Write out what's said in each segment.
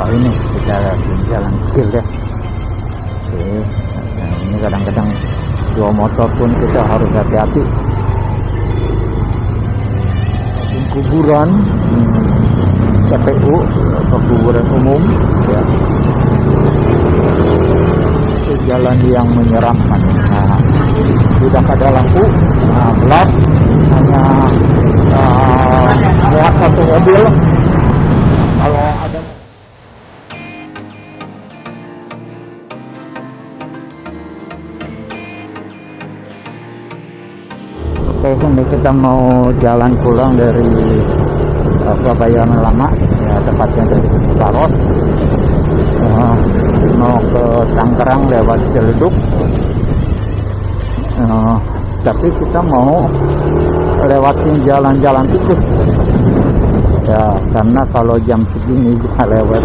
ini kita jalan kecil ya. Oke, nah, ini kadang-kadang dua motor pun kita harus hati-hati. Kuburan TPU atau kuburan umum ya, itu jalan yang menyeramkan. Nah, sudah ada lampu, nah, gelap, hanya muat satu mobil. Kalau ada oke, ini kita mau jalan pulang dari Kebayoran Lama ya, tepatnya dari Ciparos, mau ke Tangerang lewat Ciledug. Tapi kita mau lewatin jalan-jalan tikus ya, karena kalau jam segini bisa lewat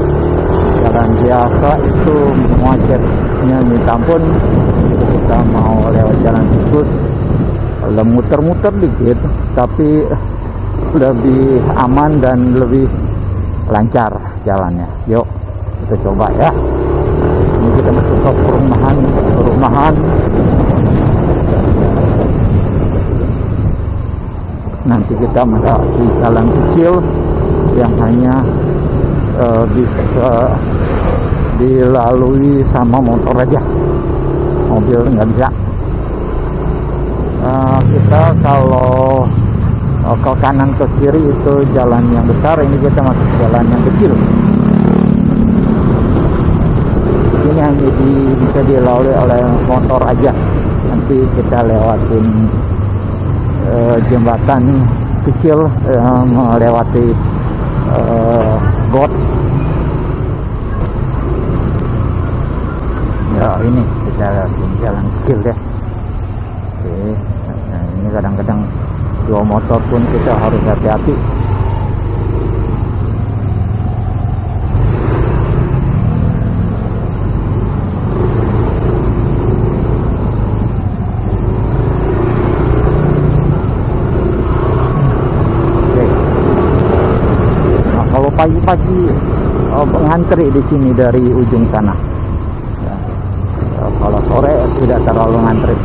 jalan biasa itu macetnya minta ampun. Kita mau lewat jalan tikus, muter-muter dikit tapi lebih aman dan lebih lancar jalannya. Yuk kita coba ya. Ini kita masuk ke perumahan. Nanti kita melewati jalan kecil yang hanya bisa dilalui sama motor aja, mobil nggak bisa. Kita kalau ke kanan ke kiri itu jalan yang besar, ini kita masuk jalan yang kecil. Ini hanya bisa dilalui oleh motor aja. Nanti kita lewatin jembatan kecil, melewati got. Ya ini kita lewatin jalan kecil ya. Oke, nah, ini kadang-kadang dua motor pun kita harus hati-hati. Oke. Nah, kalau pagi-pagi ngantri di sini dari ujung sana. Ya. Kalau sore tidak terlalu ngantri.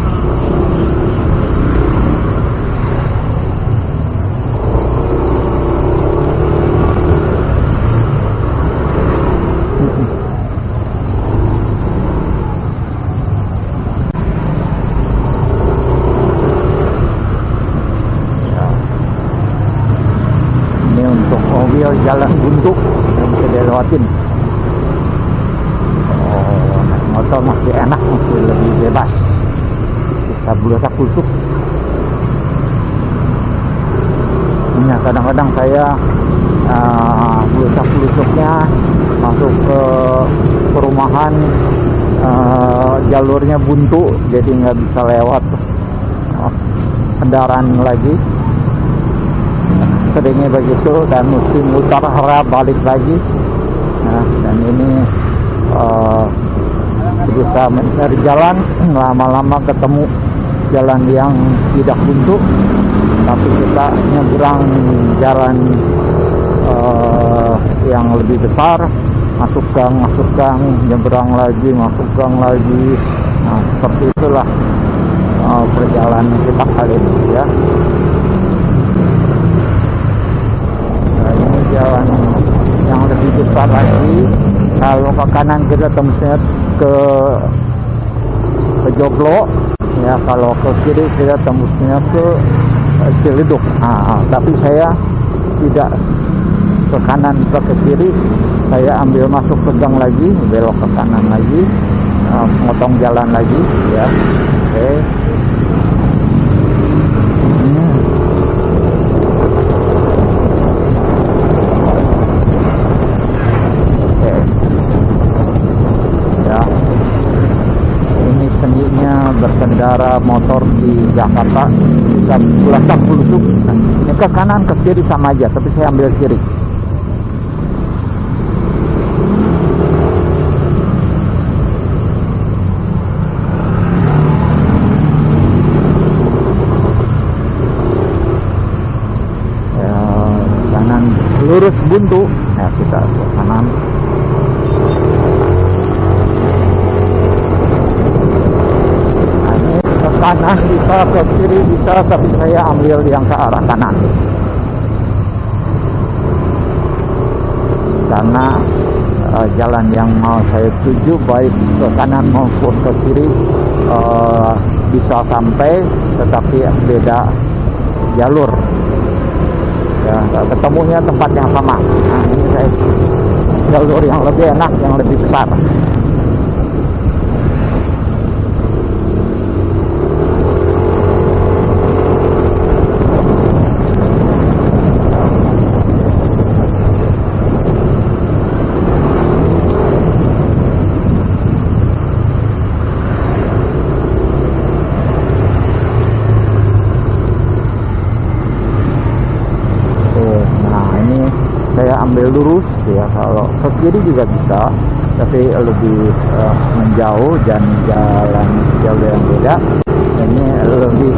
Jalan buntu yang bisa dilewatin. Naik motor masih enak, masih lebih bebas, bisa bulusak-bulusuk. Ini kadang-kadang saya bulusak-bulusuknya masuk ke perumahan, jalurnya buntu jadi nggak bisa lewat kendaraan lagi. Seringnya begitu dan mesti mutar arah balik lagi. Nah, dan ini berusaha mencari jalan, lama-lama ketemu jalan yang tidak buntu, tapi kita nyebrang jalan yang lebih besar, masuk gang, nyebrang lagi, masuk gang lagi. Nah, seperti itulah perjalanan kita kali ini ya. Jalan yang lebih besar lagi. Kalau ke kanan kita tembusnya ke Joglo ya, kalau ke kiri kita tembusnya ke Ciledug. Tapi saya tidak ke kanan ke kiri, saya ambil masuk ke gang lagi, belok ke kanan lagi, motong jalan lagi ya. Oke. Berkendara motor di Jakarta bisa bulusak-bulusuk. Ini ke kanan ke kiri sama aja, tapi saya ambil kiri. Ya, kanan lurus buntu. Nah, kita ke kanan. kanan bisa, ke kiri bisa, tapi saya ambil yang ke arah kanan karena jalan yang mau saya tuju baik ke kanan maupun ke kiri bisa sampai, tetapi beda jalur ya, ketemunya tempat yang sama. Nah, ini saya jalur yang lebih enak, yang lebih besar. Saya ambil lurus ya, kalau ke kiri juga bisa, tapi lebih menjauh dan jalan jalur yang beda. Ini lebih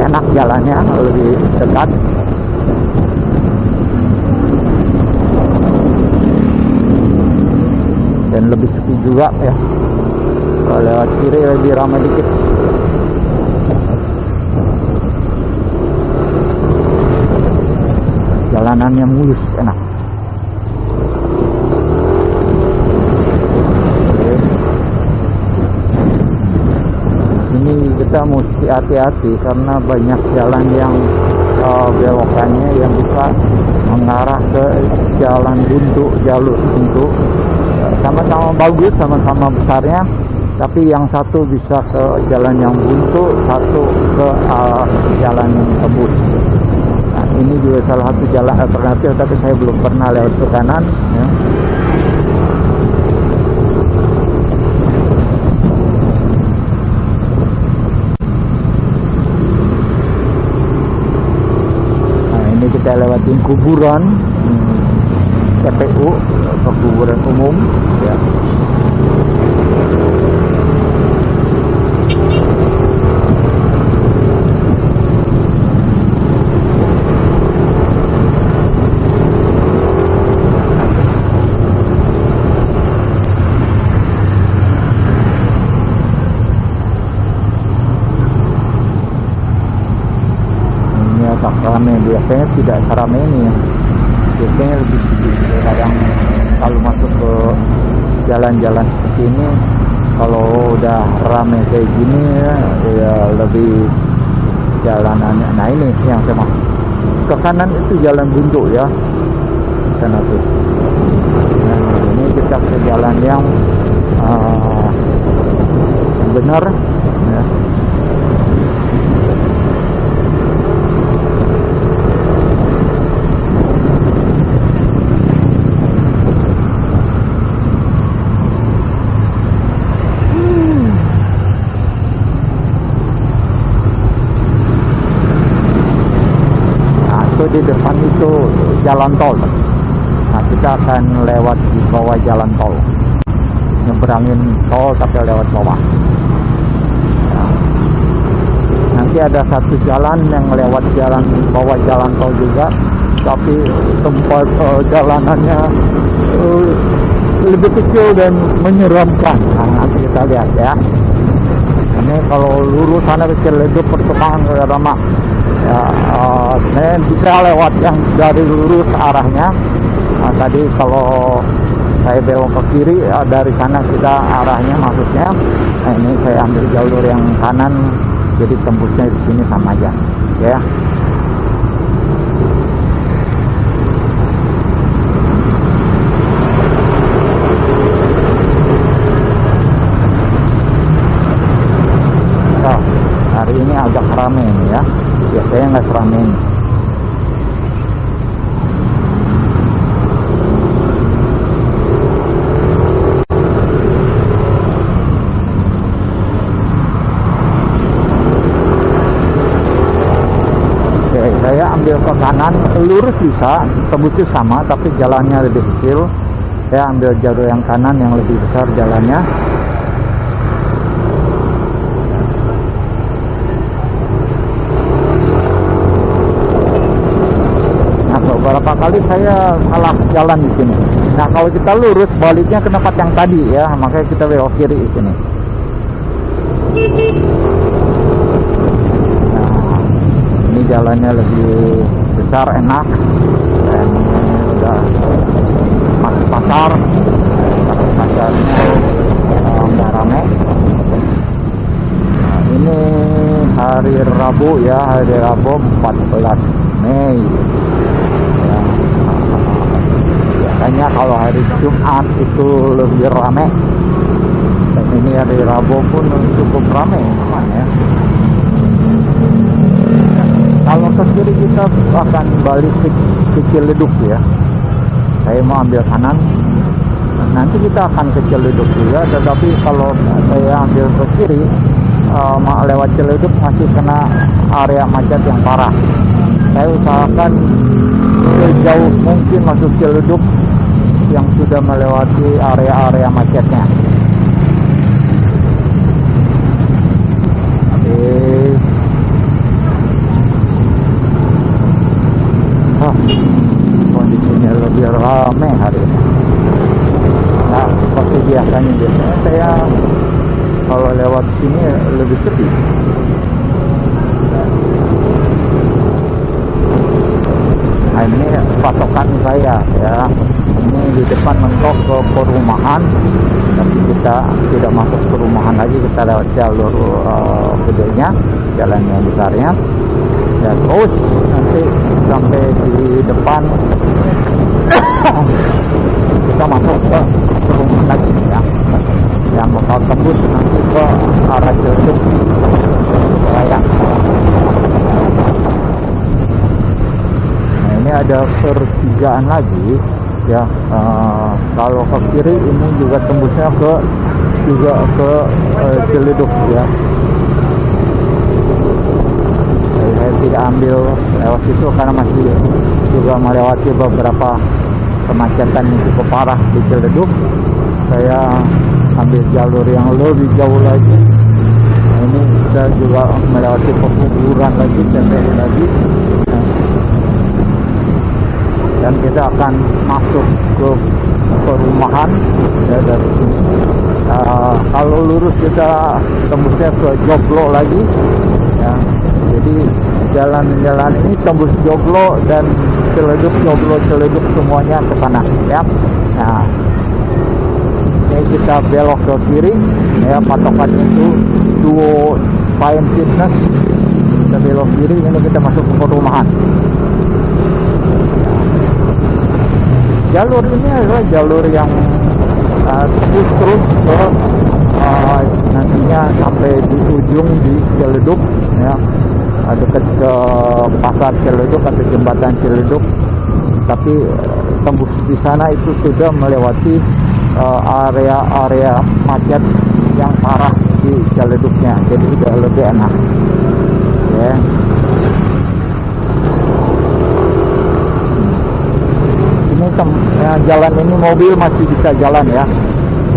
enak jalannya, lebih dekat. Dan lebih sepi juga ya. Kalau lewat kiri lebih ramai dikit. Jalanannya mulus, enak. Ini kita mesti hati-hati karena banyak jalan yang belokannya yang bisa mengarah ke jalan buntu, jalur buntu. Sama-sama bagus, sama-sama besarnya, tapi yang satu bisa ke jalan yang buntu, satu ke jalan yang tembus. Nah, ini juga salah satu jalan alternatif, tapi saya belum pernah lewat ke kanan ya. Nah, ini kita lewatin kuburan TPU, kuburan umum ya. Ramai, biasanya tidak seramai ini ya. Biasanya lebih sedikit. Kadang kalau masuk ke jalan-jalan seperti ini, kalau udah ramai kayak gini ya lebih jalanannya. Nah ini yang saya mau ke kanan itu jalan buntu ya, sana tuh. Nah ini kita ke jalan yang benar ya. Di depan itu jalan tol. Nah kita akan lewat di bawah jalan tol, nyeberangin tol tapi lewat bawah. Nah, nanti ada satu jalan yang lewat jalan bawah jalan tol juga, tapi tempat jalanannya lebih kecil dan menyeramkan. Nah, nanti kita lihat ya. Ini kalau lurus sana kecil itu pertengahan lama. Ya, saya bisa lewat yang dari lurus arahnya. Nah, tadi kalau saya belok ke kiri, dari sana kita arahnya maksudnya. Nah, ini saya ambil jalur yang kanan, jadi tembusnya di sini sama aja, ya. So, hari ini agak ramai nih ya. Biasanya nggak seramai ini. Oke, saya ambil ke kanan, lurus bisa, tembusnya sama, tapi jalannya lebih kecil. Saya ambil jalur yang kanan yang lebih besar jalannya. Beberapa kali saya salah jalan di sini. Nah kalau kita lurus baliknya ke tempat yang tadi ya, makanya kita belok kiri di sini. jalannya lebih besar, enak. Dan ini udah masuk pasar, pasarnya nggak rame. Nah, ini hari Rabu ya, hari Rabu 14 Mei ya. Biasanya kalau hari Jumat itu lebih rame, dan ini hari Rabu pun cukup rame ya. Kalau ke kiri kita akan balik ke Ciledug ya. Saya mau ambil kanan, nanti kita akan ke Ciledug juga. Tetapi kalau saya ambil ke kiri, lewat Ciledug masih kena area macet yang parah. Saya usahakan sejauh mungkin masuk Ciledug yang sudah melewati area-area macetnya. Kondisinya lebih ramai hari ini. Nah, seperti biasanya saya kalau lewat sini lebih sepi. Nah, ini patokan saya ya. Ini di depan mentok ke perumahan, tapi kita tidak masuk perumahan lagi, kita lewat jalur gedenya, jalan yang besarnya. Ya terus nanti sampai di depan kita masuk ke perumahan lagi ya, yang bakal tembus nanti ke arah Ciledug Raya. Nah, ini ada pertigaan lagi ya. Kalau ke kiri ini juga tembusnya ke Ciledug ya. Saya tidak ambil lewat situ karena masih juga melewati beberapa kemacetan yang cukup parah di Ciledug. Saya ambil jalur yang lebih jauh lagi. Nah, ini kita juga melewati pekuburan lagi, TPU lagi. Nah, dan kita akan masuk ke perumahan ya, dari sini. Kalau lurus kita tembusnya ke Joglo lagi ya. Jadi jalan-jalan ini tembus Joglo dan Ciledug, Joglo, Ciledug semuanya ke sana ya. Nah, ini kita belok ke kiri ya, patokannya itu Duo Fine Fitness. Kita belok kiri, ini kita masuk ke perumahan. Jalur ini adalah jalur yang terus ke nantinya sampai di ujung di Ciledug ya, dekat ke pasar Ciledug atau jembatan Ciledug. Tapi tembus di sana itu sudah melewati area-area macet yang parah di Ciledugnya, jadi sudah lebih enak ya. Ini jalan ini mobil masih bisa jalan ya.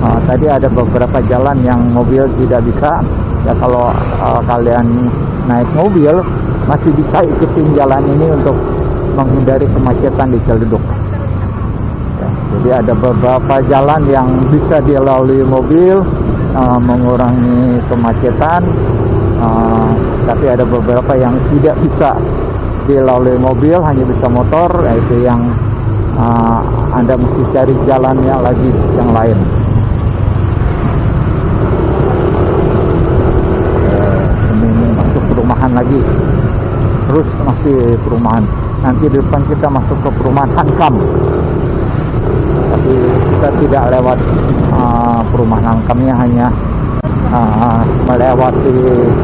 Tadi ada beberapa jalan yang mobil tidak bisa ya. Kalau kalian naik mobil masih bisa ikutin jalan ini untuk menghindari kemacetan di Ciledug ya. Jadi ada beberapa jalan yang bisa dilalui mobil, mengurangi kemacetan, tapi ada beberapa yang tidak bisa dilalui mobil, hanya bisa motor, yaitu yang Anda mesti cari jalannya lagi yang lain. Ini masuk perumahan lagi, terus masih perumahan. Nanti di depan kita masuk ke perumahan Hankam, tapi kita tidak lewat perumahan Hankamnya, hanya melewati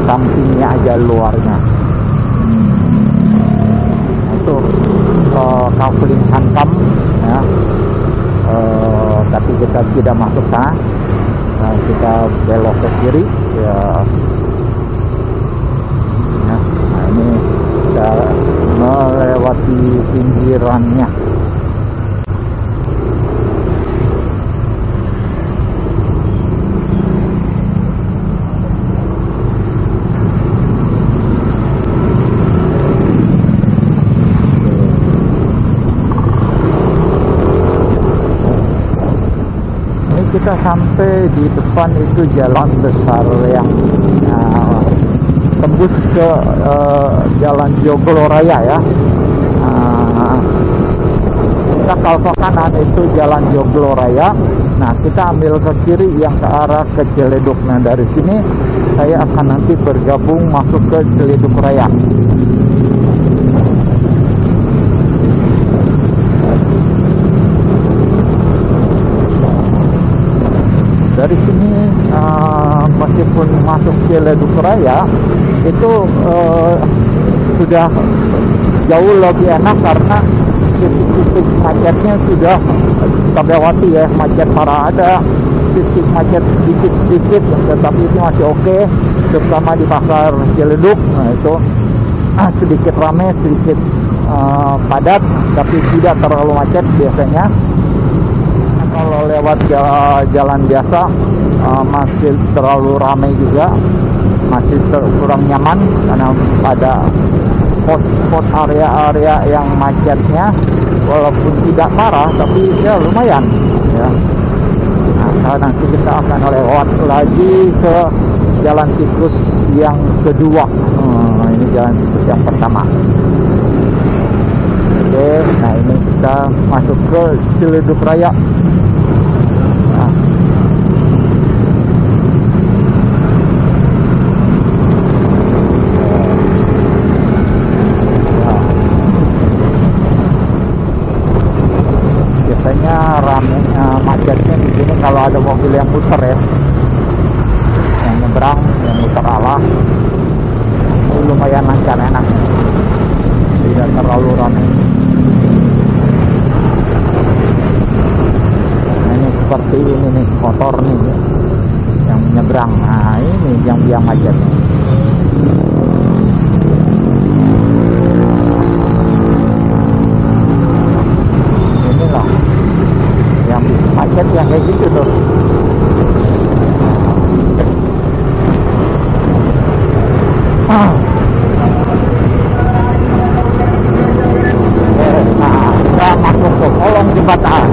sampingnya aja, luarnya. Itu Kafling Hankam ya. Tapi kita tidak masuk sana. Nah, kita belok ke kiri ya. Nah, ini kita melewati pinggirannya. Kita sampai di depan itu jalan besar yang tembus ke Jalan Joglo Raya ya. Kita kalau ke kanan itu Jalan Joglo Raya. Nah, kita ambil ke kiri yang ke arah ke Ciledug. Nah, dari sini saya akan nanti bergabung masuk ke Ciledug Raya. Dari sini meskipun masuk Ciledug Raya itu sudah jauh lebih enak karena titik-titik macetnya sudah terlewati ya. Macet parah ada, titik macet sedikit-sedikit, tetapi itu masih oke, terutama di pasar Ciledug. Nah, itu sedikit ramai, sedikit padat, tapi tidak terlalu macet biasanya. Kalau lewat jalan biasa masih terlalu ramai juga, masih kurang nyaman karena ada spot area-area yang macetnya walaupun tidak parah tapi ya lumayan ya. Nah, nanti kita akan lewat lagi ke jalan tikus yang kedua. Ini jalan tikus yang pertama. Oke, nah ini kita masuk ke Ciledug Raya. Biasanya ramai macetnya di sini kalau ada mobil yang muter ya, yang nyebrang, yang muter arah, ini lumayan lancar, enak, tidak terlalu ramai. Nah, ini seperti ini nih motor nih yang menyeberang. Nah, ini yang macetnya. Macet yang kayak gitu tuh. Nah, kita masuk ke kolong jembatan.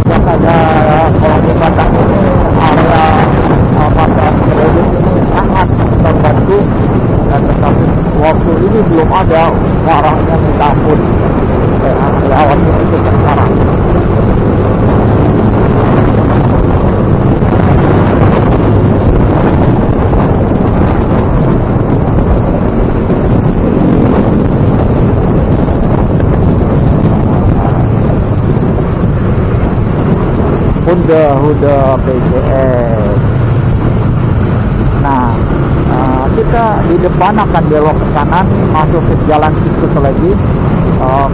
Dan ada kolong jembatan ini, area pasar Ciledug ini sangat membantu. Dan tetapi waktu ini belum ada barangnya minta ampun. Lewat itu sekarang. Udah PJS. Nah, kita di depan akan belok ke kanan masuk ke jalan tikus lagi.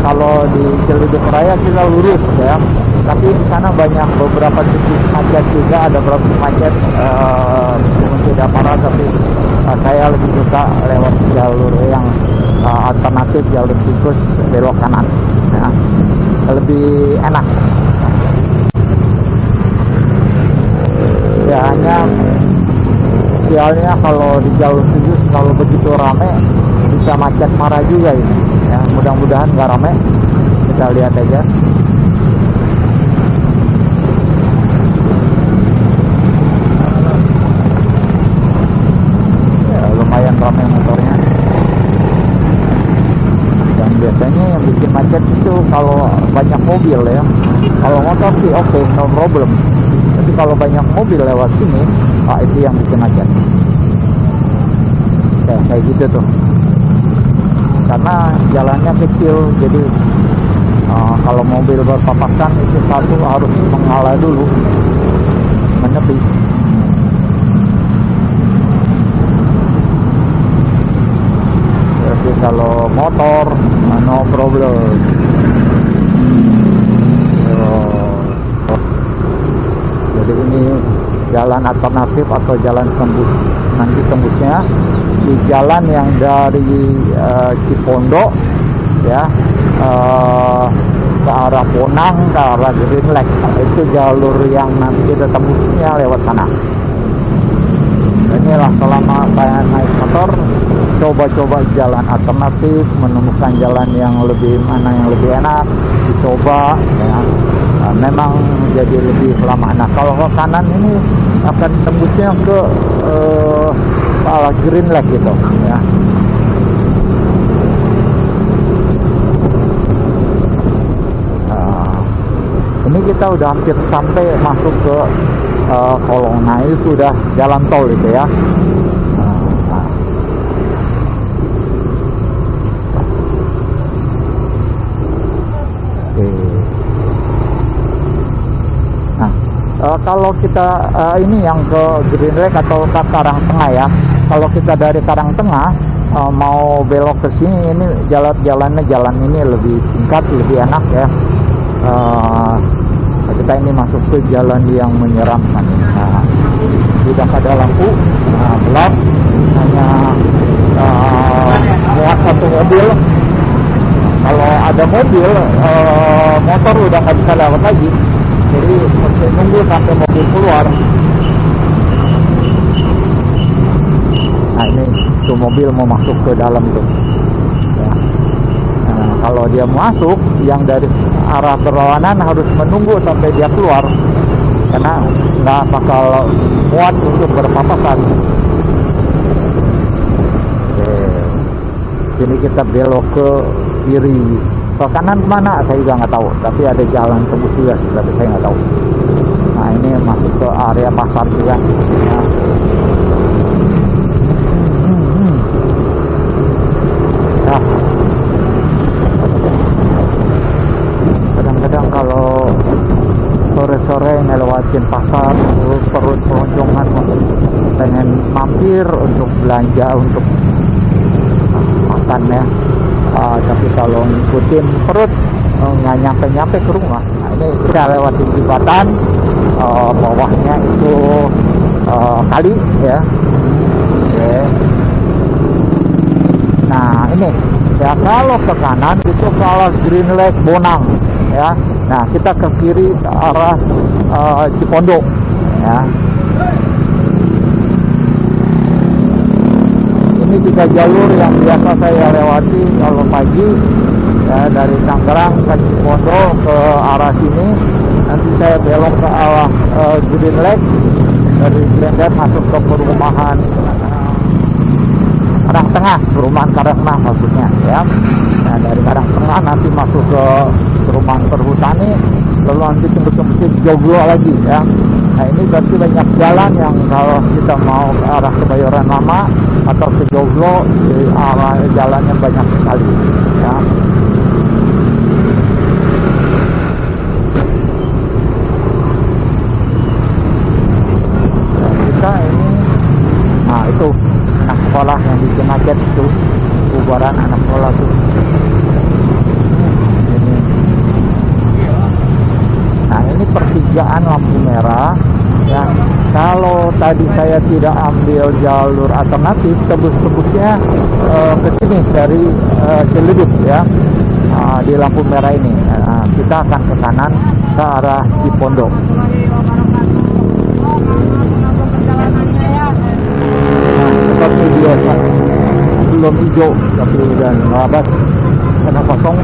Kalau di Ciledug Raya kita lurus ya, tapi di sana banyak beberapa titik macet juga, ada beberapa macet tidak parah, tapi saya lebih suka lewat jalur yang alternatif, jalur tikus belok kanan ya, lebih enak ya. Hanya sialnya kalau di jalur tikus kalau begitu ramai bisa macet marah juga ini ya. Mudah-mudahan nggak ramai, kita lihat aja. Ya, lumayan ramai motornya. Dan biasanya yang bikin macet itu kalau banyak mobil ya. Kalau motor sih oke, no problem. Tapi kalau banyak mobil lewat sini, itu yang bikin macet. Kayak gitu tuh. Karena jalannya kecil, jadi kalau mobil berpapasan itu satu harus mengalah dulu, menepi. Jadi kalau motor no problem. Jadi ini jalan alternatif atau jalan tembus. Nanti tembusnya di jalan yang dari Cipondo ya, ke arah Ponang, ke arah Green Lake. Itu jalur yang nanti kita tembusnya lewat sana. Inilah selama saya naik motor, coba-coba jalan alternatif, menemukan jalan yang lebih mana yang lebih enak, dicoba ya. memang jadi lebih lama. Nah kalau ke kanan ini akan tembusnya ke Green Lake gitu ya. Ini kita udah hampir sampai masuk ke Kolong. Nah itu sudah jalan tol itu ya. Kalau kita ini yang ke Green Lake atau ke Karang Tengah ya. Kalau kita dari Karang Tengah mau belok ke sini, ini jalan ini lebih singkat, lebih enak ya. Kita ini masuk ke jalan yang menyeramkan. Nah, tidak ada lampu, gelap, hanya muat satu mobil. Kalau ada mobil, motor udah nggak bisa lewat lagi. Jadi mesti nunggu sampai mobil keluar. Nah ini tuh mobil mau masuk ke dalam tuh ya. Nah, kalau dia masuk, yang dari arah berlawanan harus menunggu sampai dia keluar, karena nggak bakal muat untuk berpapasan. Oke, sini kita belok ke kiri. Ke kanan kemana saya juga nggak tahu, tapi ada jalan tembus juga, tapi saya nggak tahu. Nah ini masuk ke area pasar juga ya. Kadang-kadang kalau sore-sore ngelewatin pasar, perut keloncongan, pengen mampir untuk belanja, untuk makan ya. Tapi kalau ngikutin perut nggak nyampe ke rumah. Nah ini kita lewatin jembatan, bawahnya itu kali ya. Oke. Nah ini ya, kalau ke kanan itu kalau Green Lake Bonang ya. Nah kita ke kiri ke arah Cipondo ya. Ini juga jalur yang biasa saya lewati kalau pagi ya, dari Tangerang ke Cipondo ke arah sini. Nanti saya belok ke arah Green Lake, dari Green Lake masuk ke perumahan Karang Tengah, perumahan Karang Tengah maksudnya ya. Nah dari Karang Tengah nanti masuk ke perumahan Perhutani, lalu nanti tembus ke Joglo lagi ya. Nah ini berarti banyak jalan yang kalau kita mau ke arah Kebayoran Lama atau ke Joglo, di arah jalannya banyak sekali ya. Nah, kita ini, nah itu anak sekolah yang bikin macet itu, bubaran anak sekolah tuh. Nah ini pertigaan lampu merah ya. Kalau tadi saya tidak ambil jalur alternatif, tembus-tembusnya ke sini dari Ciledug ya, di lampu merah ini. Nah, kita akan ke kanan ke arah Cipondo. Nah, seperti biasa belum hijau tapi udah ngelabas karena kosong.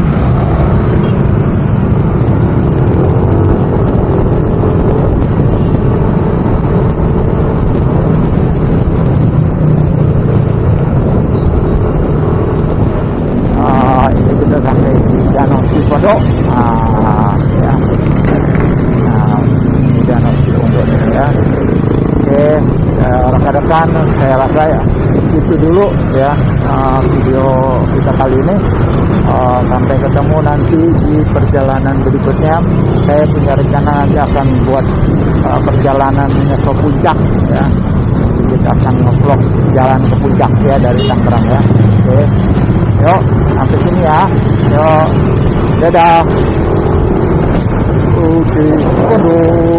Cipondo, ya. Nah, ini Danau Cipondo ya. Oke, rekan-rekan, saya rasa ya itu dulu ya video kita kali ini. Sampai ketemu nanti di perjalanan berikutnya. Saya punya rencana nanti akan buat perjalanan ke puncak ya. Kita akan nge-vlog jalan ke puncak ya dari Tangerang ya. Oke. Yuk, sampai sini ya. Yuk, dadah. Oke, aduh.